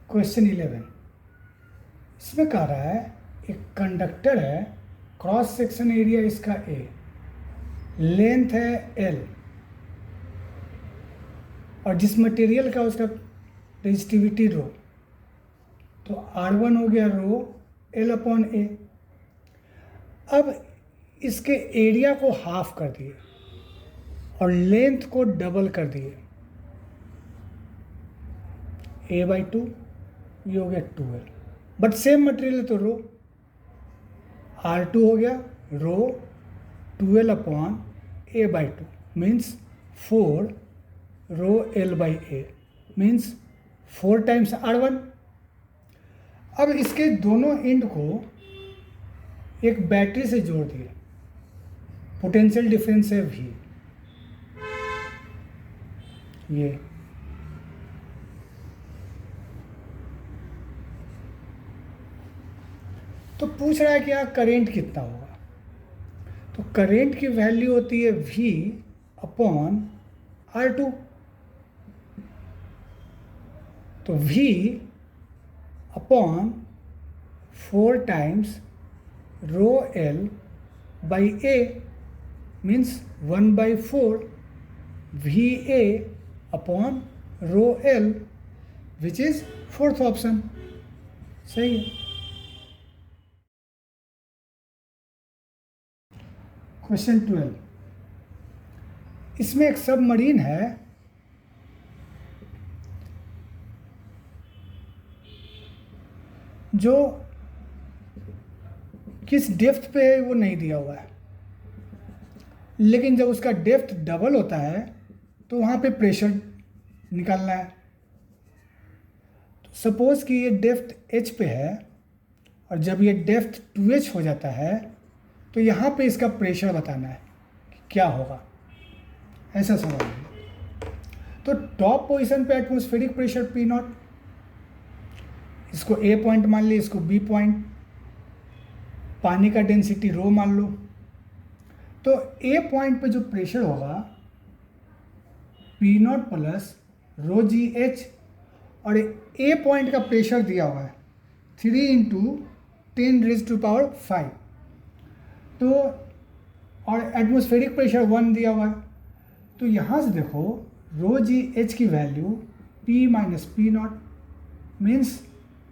Question 11 इसमें कह रहा है एक कंडक्टर है, क्रॉस सेक्शन एरिया इसका ए, लेंथ है एल, और जिस मटेरियल का उसका रेजिस्टिविटी रो, तो R1 हो गया रो एल अपॉन ए। अब इसके एरिया को हाफ कर दिए और लेंथ को डबल कर दिए, a/2, ये हो गया 2l, बट सेम मटेरियल तो रो, R2 हो गया रो 2l अपॉन a/2 मीन्स 4 रो l/a मीन्स 4 टाइम्स R1। अब इसके दोनों एंड को एक बैटरी से जोड़ दिए, पोटेंशियल डिफरेंस है V, ये तो पूछ रहा है कि यहाँ करेंट कितना होगा। तो करेंट की वैल्यू होती है V अपॉन R2। तो V upon 4 times rho L by A मीन्स 1/4 VA upon rho L, which is 4th option. सही है। क्वेश्चन 12 इसमें एक सबमरीन है, जो किस डेप्थ पे है वो नहीं दिया हुआ है, लेकिन जब उसका डेप्थ डबल होता है तो वहाँ पे प्रेशर निकालना है। तो सपोज कि ये डेप्थ h पे है और जब ये डेप्थ 2h हो जाता है तो यहाँ पे इसका प्रेशर बताना है कि क्या होगा, ऐसा सवाल है। तो टॉप पोजीशन पे एटमॉस्फेरिक प्रेशर P0, इसको A पॉइंट मान ली, इसको B पॉइंट, पानी का डेंसिटी रो मान लो। तो A पॉइंट पे जो प्रेशर होगा P0 प्लस रो GH, और A पॉइंट का प्रेशर दिया हुआ है 3 × 10⁵ तो, और एटमॉस्फेरिक प्रेशर 1 दिया हुआ है। तो यहाँ से देखो रो GH की value P minus P0 means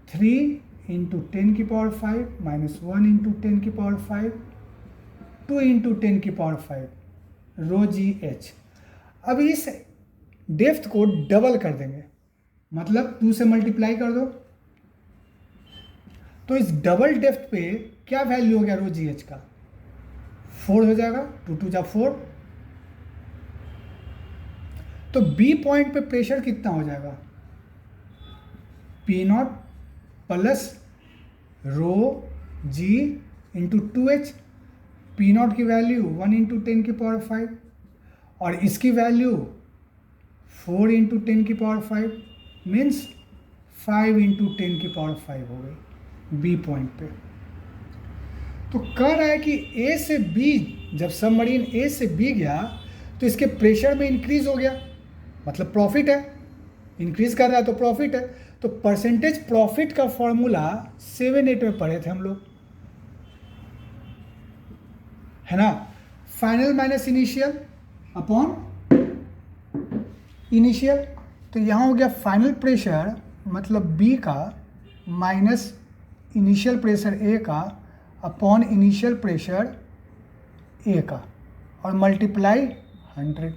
3 × 10⁵ minus 1 × 10⁵, 2 × 10⁵ रो GH। अब इस डेप्थ को डबल कर देंगे, मतलब 2 से मल्टीप्लाई कर दो, तो इस डबल डेप्थ पे क्या वैल्यू हो गया रो GH का, 4 हो जाएगा, 2 × 2 = 4। तो B पॉइंट पे प्रेशर कितना हो जाएगा, P0 प्लस रो G × 2H। P0 की वैल्यू 1 × 10⁵ और इसकी वैल्यू 4 × 10⁵ मीन्स 5 × 10⁵ हो गई B पॉइंट पे। तो कह रहा है कि A से B, जब सबमरीन A से B गया तो इसके प्रेशर में इंक्रीज हो गया, मतलब प्रॉफिट है, इंक्रीज कर रहा है तो प्रॉफिट है। तो परसेंटेज प्रॉफिट का फॉर्मूला 7-8 में पढ़े थे हम लोग, है ना, final minus initial upon initial. तो यहाँ हो गया फाइनल प्रेशर मतलब B का माइनस इनिशियल प्रेशर A का अपॉन इनिशियल प्रेशर A का, और मल्टीप्लाई 100।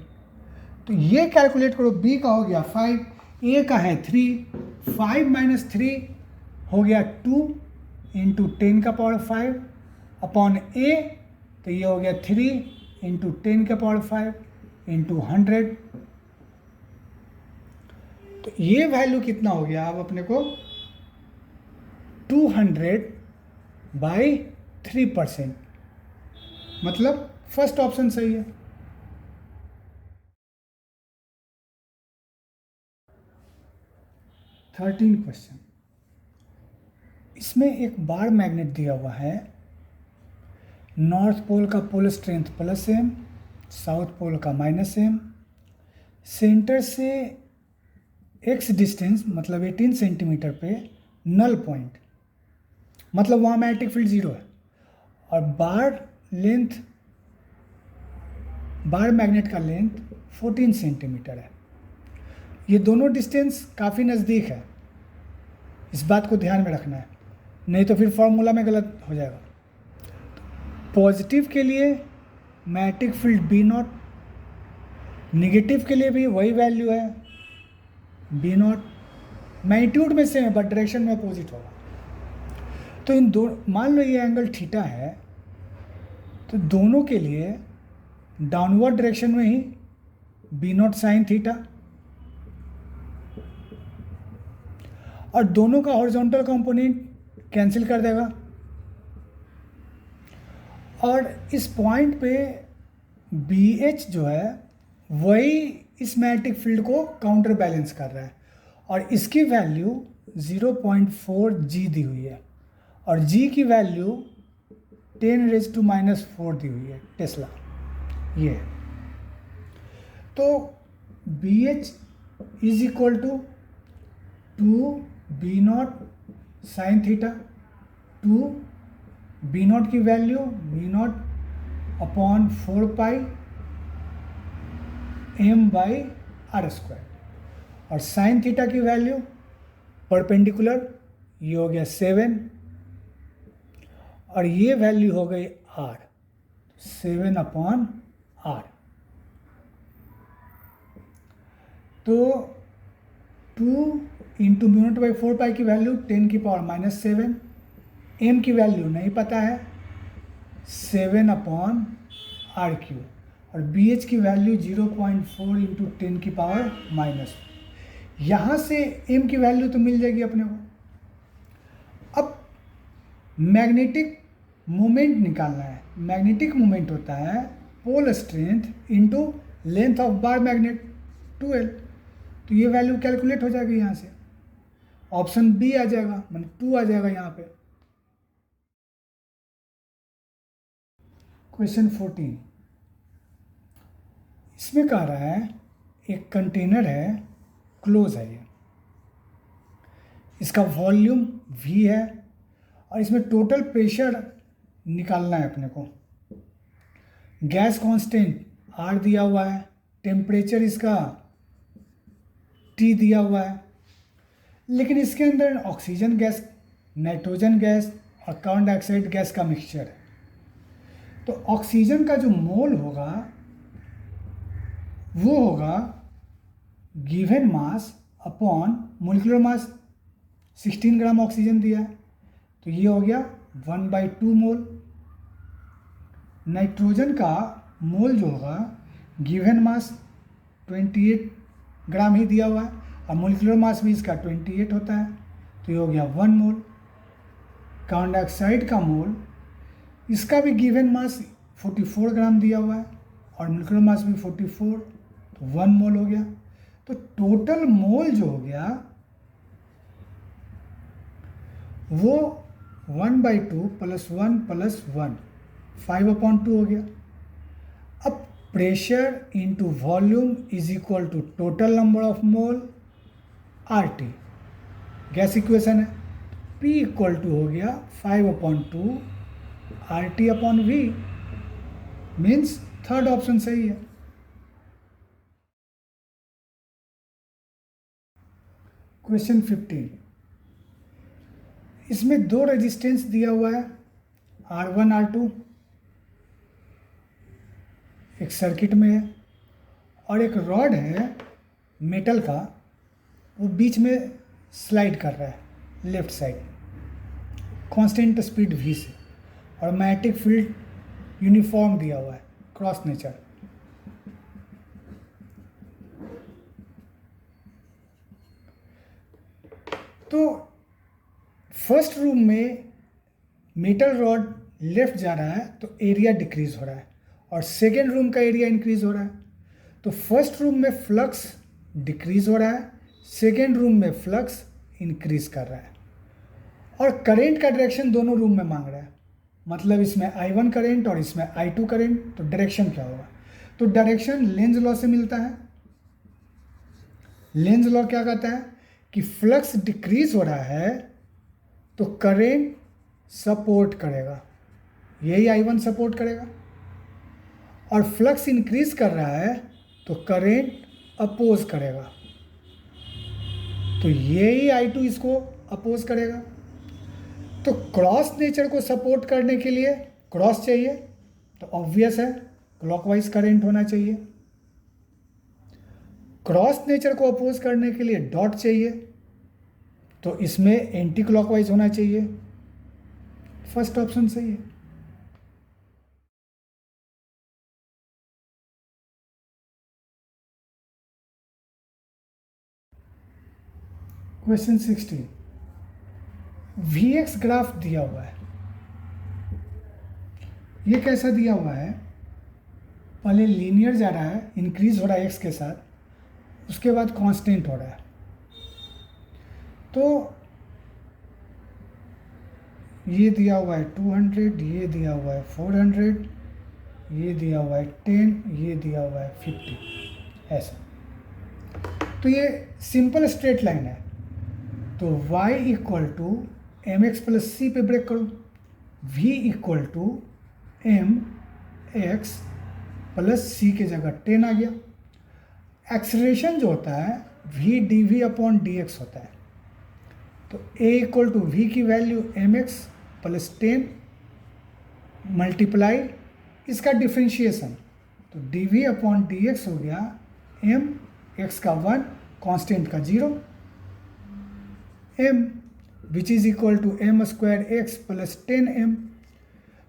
तो ये कैलकुलेट करो, B का हो गया 5, A का है 3, 5 माइनस 3 हो गया 2 × 10⁵ अपॉन A, तो ये हो गया 3 × 10⁵ × 100। तो ये वैल्यू कितना हो गया, अब अपने को 200/3%, मतलब फर्स्ट ऑप्शन सही है। थर्टीन क्वेश्चन, इसमें एक बार मैग्नेट दिया हुआ है, नॉर्थ पोल का pole strength +m, south pole का -m, सेंटर से एक्स डिस्टेंस मतलब 18 सेंटीमीटर पे नल पॉइंट, मतलब वहाँ मैग्नेटिक फील्ड जीरो है, और बार मैग्नेट का लेंथ 14 सेंटीमीटर है। ये दोनों डिस्टेंस काफ़ी नज़दीक है, इस बात को ध्यान में रखना है, नहीं तो फिर फॉर्मूला में गलत हो जाएगा। पॉजिटिव के लिए magnetic field B naught, negative के लिए भी वही वैल्यू है बी नॉट, मैग्नीट्यूड में सेम है बट डायरेक्शन में अपोजिट होगा। तो इन दो, मान लो ये एंगल थीटा है, तो दोनों के लिए डाउनवर्ड डायरेक्शन में ही बी नॉट साइन थीटा, और दोनों का हॉरिजॉन्टल कंपोनेंट कैंसिल कर देगा, और इस पॉइंट पे बी एच जो है वही इस मैग्नेटिक फील्ड को काउंटर बैलेंस कर रहा है, और इसकी वैल्यू 0.4 जी दी हुई है, और जी की वैल्यू 10⁻⁻⁴ दी हुई है टेस्ला ये। तो B H is equal to B naught sine theta, to B naught की value B naught upon 4 pi m/r², और साइन थीटा की वैल्यू परपेंडिकुलर ये हो गया 7, और ये वैल्यू हो गई r, 7/r। तो 2 इंटू μ0/4 पाई की वैल्यू 10⁻⁻⁷, m की वैल्यू नहीं पता है 7/r³, और बी एच की वैल्यू 0.4 इंटू 10⁻⁻⁻। यहाँ से m की वैल्यू तो मिल जाएगी अपने को। अब मैग्नेटिक मोमेंट निकालना है। मैग्नेटिक मोमेंट होता है pole strength into length of bar magnet 2L, तो ये वैल्यू कैलकुलेट हो जाएगी यहाँ से, ऑप्शन बी आ जाएगा, मतलब 2 आ जाएगा यहाँ पे। क्वेश्चन 14, इसमें कह रहा है एक कंटेनर है, क्लोज है ये, इसका वॉल्यूम V है, और इसमें टोटल प्रेशर निकालना है अपने को। गैस कांस्टेंट R दिया हुआ है, टेम्परेचर इसका T दिया हुआ है, लेकिन इसके अंदर ऑक्सीजन गैस, नाइट्रोजन गैस और कार्बन डाइऑक्साइड गैस का मिक्सचर है। तो ऑक्सीजन का जो मोल होगा वो होगा given mass upon molecular mass, 16 gram oxygen दिया है, तो ये हो गया 1/2 मोल। नाइट्रोजन का मोल जो होगा गिवन मास 28 ग्राम ही दिया हुआ है, और मोलिकुलर मास भी इसका 28 होता है, तो ये हो गया 1 मोल। कार्बन डाइऑक्साइड का मोल, इसका भी गिवन मास 44 ग्राम दिया हुआ है, और मोलिकुलर मास भी 44, तो 1 मोल हो गया। तो टोटल मोल जो हो गया वो 1/2 + 1 + 1 5/2 हो गया। अब pressure into volume is equal to total number of mole RT, gas equation है। P इक्वल टू हो गया 5/2 RT/V, मीन्स थर्ड ऑप्शन सही है। क्वेश्चन 15, इसमें दो रेजिस्टेंस दिया हुआ है R1 R2, एक सर्किट में है, और एक रॉड है मेटल का, वो बीच में स्लाइड कर रहा है left side constant speed V से, और मैग्नेटिक फील्ड यूनिफॉर्म दिया हुआ है क्रॉस नेचर। तो फर्स्ट रूम में मेटल रॉड लेफ्ट जा रहा है तो एरिया डिक्रीज हो रहा है, और सेकेंड रूम का एरिया इंक्रीज हो रहा है। तो फर्स्ट रूम में फ्लक्स डिक्रीज हो रहा है, सेकेंड रूम में फ्लक्स इंक्रीज कर रहा है, और करंट का डायरेक्शन दोनों रूम में मांग रहा है, मतलब इसमें I1 करंट और इसमें I2 करंट। तो डायरेक्शन क्या होगा? तो डायरेक्शन लेंज लॉ से मिलता है, लेंज लॉ क्या कहता है कि फ्लक्स डिक्रीज हो रहा है तो करेंट सपोर्ट करेगा, यही I1 सपोर्ट करेगा, और फ्लक्स इंक्रीज कर रहा है तो करेंट अपोज करेगा, तो यही I2 इसको अपोज करेगा। तो क्रॉस नेचर को सपोर्ट करने के लिए क्रॉस चाहिए, तो ऑब्वियस है क्लॉकवाइज करंट होना चाहिए। क्रॉस नेचर को अपोज करने के लिए डॉट चाहिए, तो इसमें एंटी क्लॉकवाइज होना चाहिए। फर्स्ट ऑप्शन सही है। क्वेश्चन 16, Vx ग्राफ दिया हुआ है। ये कैसा दिया हुआ है, पहले लीनियर जा रहा है, इंक्रीज हो रहा है एक्स के साथ, उसके बाद कांस्टेंट हो रहा है। तो ये दिया हुआ है 200, ये दिया हुआ है 400, ये दिया हुआ है 10, ये दिया हुआ है 50, ऐसा। तो ये सिंपल स्ट्रेट लाइन है, तो y equal to M x plus C पे ब्रेक करो, v equal to M x plus C के जगह 10 आ गया। एक्सेलरेशन जो होता है v d v upon d x होता है, तो a इक्वल टू वी की value m x plus 10 multiply इसका डिफ्रेंशिएशन, तो d v upon d x हो गया एम एक्स का 1, कांस्टेंट का 0, m which is equal to m square x plus 10m।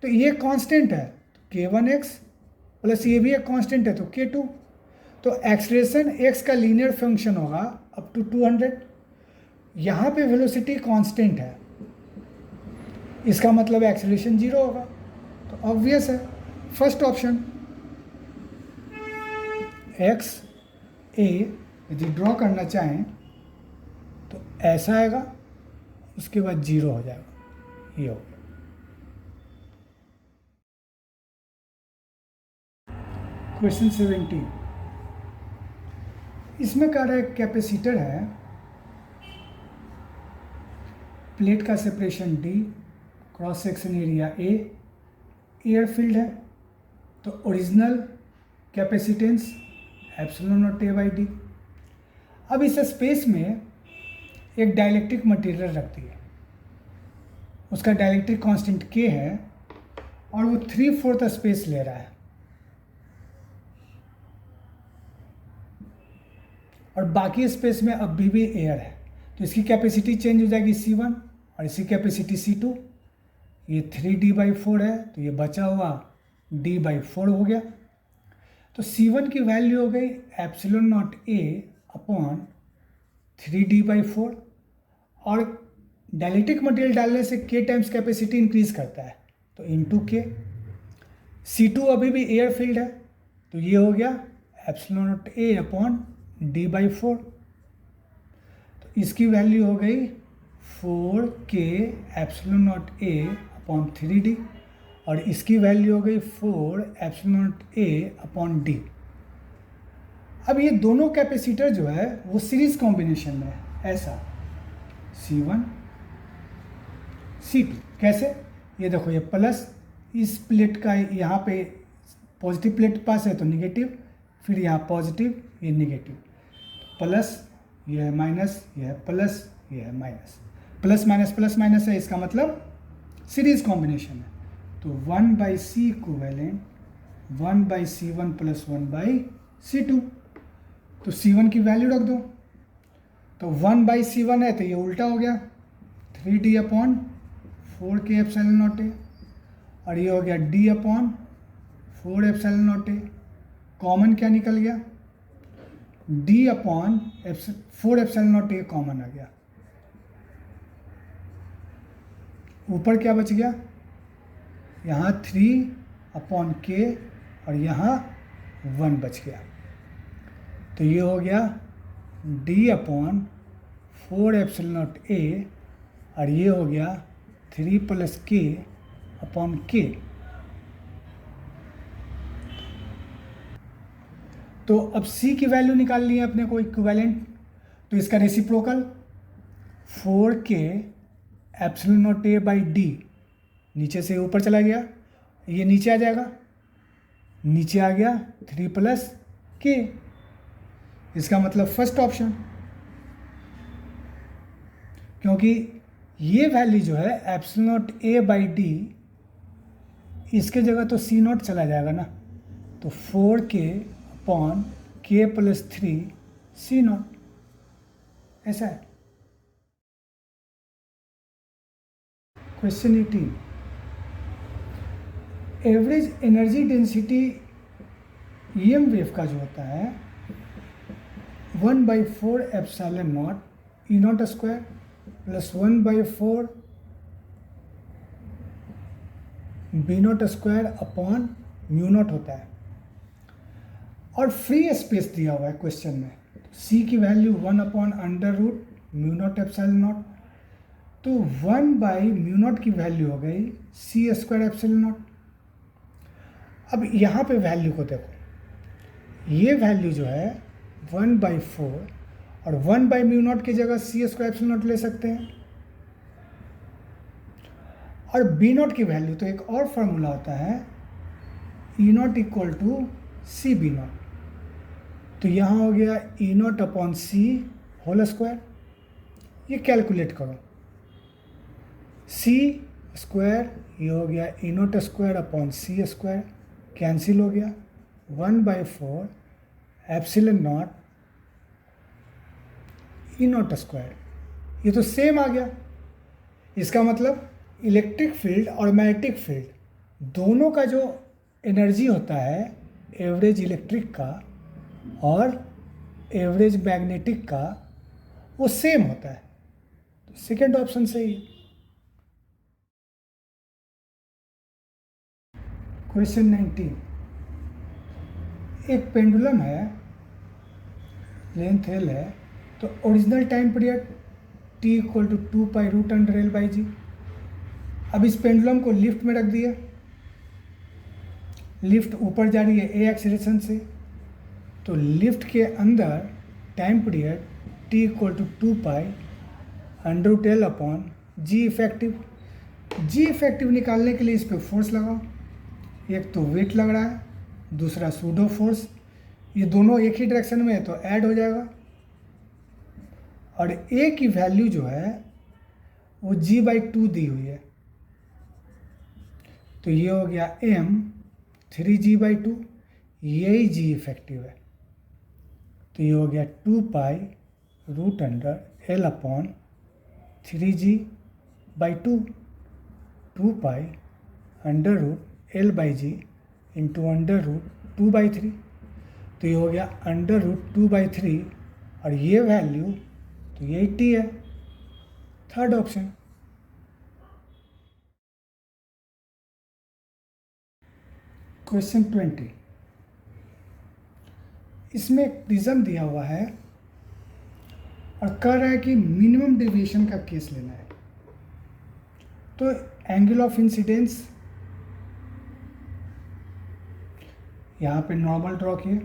तो ये कांस्टेंट है तो k1x प्लस ये भी एक कांस्टेंट है तो k2। तो एक्सलेशन x का लीनियर फंक्शन होगा अप टू 200। यहाँ पे वेलोसिटी कांस्टेंट है, इसका मतलब एक्सेलरेशन 0 होगा, तो ऑब्वियस है फर्स्ट ऑप्शन x a। यदि ड्रॉ करना चाहें तो ऐसा आएगा, उसके बाद 0 हो जाएगा, ये हो गया। क्वेश्चन 17, इसमें कह रहा है कैपेसिटर है, प्लेट का separation d, cross section area a, air field है, तो original capacitance epsilon naught a by D. अब इस स्पेस में एक डाइलेक्ट्रिक मटेरियल रखती है, उसका डाइलेक्ट्रिक कांस्टेंट k है और वो 3/4 स्पेस ले रहा है, और बाकी स्पेस में अभी भी एयर है, तो इसकी कैपेसिटी चेंज हो जाएगी C1 और इसकी कैपेसिटी C2। ये 3D/4 है तो ये बचा हुआ D/4 हो गया। तो C1 की वैल्यू हो गई epsilon naught a upon 3D/4, और डाइलेक्ट्रिक मटेरियल डालने से k टाइम्स कैपेसिटी इंक्रीज करता है, तो इंटू k। C2 अभी भी एयर फील्ड है, तो ये हो गया epsilon naught a upon D/4, तो इसकी वैल्यू हो गई 4k epsilon naught a upon 3d, और इसकी वैल्यू हो गई 4 epsilon naught a upon d। अब ये दोनों कैपेसिटर जो है वो सीरीज कॉम्बिनेशन में है, ऐसा C1 C2। कैसे, ये देखो, ये प्लस इस प्लेट का यहाँ पे पॉजिटिव प्लेट पास है तो निगेटिव, फिर यहाँ पॉजिटिव, ये निगेटिव, प्लस ये है माइनस, ये है प्लस, ये है minus, plus minus plus minus है, इसका मतलब सीरीज कॉम्बिनेशन है। तो 1/c equivalent 1/c1 plus 1/c2, तो C1 की वैल्यू रख दो, तो 1/c1 है तो ये उल्टा हो गया 3d upon 4k epsilon naught a, और ये हो गया d upon 4 epsilon naught a। Common क्या निकल गया, d upon 4 epsilon naught a common आ गया, ऊपर क्या बच गया, यहाँ 3 अपॉन k और यहाँ 1 बच गया, तो ये हो गया d upon 4 epsilon naught a, और ये हो गया 3 प्लस k अपॉन k। तो अब c की वैल्यू निकालनी है अपने को इक्विवेलेंट, तो इसका reciprocal 4k epsilon not a by D, नीचे से ऊपर चला गया, ये नीचे आ जाएगा, नीचे आ गया 3 प्लस के, इसका मतलब फर्स्ट ऑप्शन, क्योंकि ये वैल्यू जो है epsilon not a by D, इसके जगह तो सी नॉट चला जाएगा ना, तो 4k अपॉन के प्लस 3 सी नॉट, ऐसा है। Question 18, average energy density EM wave का जो होता है 1/4 epsilon naught E naught square plus 1/4 B naught square upon mu naught होता है, और फ्री स्पेस दिया हुआ है क्वेश्चन में, सी की value 1 upon under root mu naught epsilon naught, तो 1/म्यू नॉट की वैल्यू हो गई सी स्क्वायर एप्सिलॉन नॉट। अब यहाँ पे वैल्यू को देखो, ये वैल्यू जो है 1/4 और 1/म्यू नॉट की जगह सी स्क्वायर एप्सिलॉन नॉट ले सकते हैं, और बी नॉट की वैल्यू तो एक और फार्मूला होता है E naught equal to C B naught, तो यहाँ हो गया E naught upon C whole square, ये कैलकुलेट करो, सी स्क्वायर ये हो गया E naught square upon C square, cancel हो गया, 1/4 epsilon naught E naught square, ये तो सेम आ गया। इसका मतलब इलेक्ट्रिक फील्ड और मैग्नेटिक फील्ड दोनों का जो एनर्जी होता है एवरेज इलेक्ट्रिक का और एवरेज मैग्नेटिक का, वो सेम होता है, तो सेकेंड ऑप्शन सही है। क्वेश्चन 19, एक पेंडुलम है, लेंथ एल है, तो original time period t equal to 2π√L/g। अब इस पेंडुलम को लिफ्ट में रख दिया, लिफ्ट ऊपर जा रही है ए एक्सीलरेशन से, तो लिफ्ट के अंदर time period t equal to 2π√L/g effective. G effective निकालने के लिए इस पर फोर्स लगाओ, एक तो वेट लग रहा है, दूसरा सूडो फोर्स, ये दोनों एक ही डायरेक्शन में है तो ऐड हो जाएगा, और ए की वैल्यू जो है वो g/2 दी हुई है, तो ये हो गया m 3g/2, यही g इफेक्टिव है, तो ये हो गया 2π√L/3g/2, 2π√L/g इंटू √2/3, तो ये हो गया √2/3, और ये वैल्यू तो यही t है, थर्ड ऑप्शन। क्वेश्चन 20, इसमें एक प्रिज्म दिया हुआ है और कह रहा है कि मिनिमम डेविएशन का केस लेना है, तो एंगल ऑफ इंसिडेंस यहाँ पे नॉर्मल ड्रॉ किए,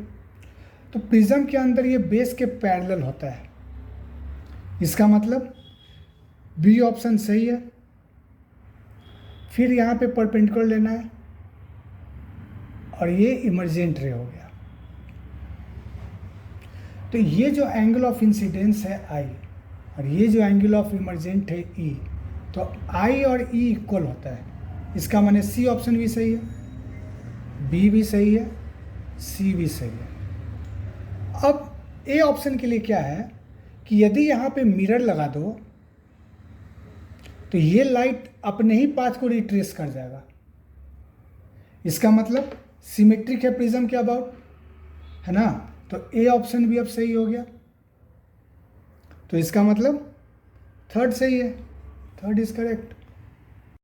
तो प्रिज्म के अंदर ये बेस के पैरेलल होता है, इसका मतलब बी ऑप्शन सही है। फिर यहाँ पे परपेंडिकुलर लेना है, और ये इमर्जेंट रे हो गया, तो ये जो एंगल ऑफ इंसिडेंस है आई, और ये जो एंगल ऑफ इमर्जेंट है ई, तो आई और ई इक्वल होता है, इसका माने सी ऑप्शन भी सही है, बी भी सही है, सी भी सही है। अब ए ऑप्शन के लिए क्या है कि यदि यहाँ पे मिरर लगा दो तो ये लाइट अपने ही पाथ को रिट्रेस कर जाएगा, इसका मतलब सिमेट्रिक है प्रिज्म के अबाउट, है ना, तो ए ऑप्शन भी अब सही हो गया, तो इसका मतलब थर्ड सही है, थर्ड इज करेक्ट।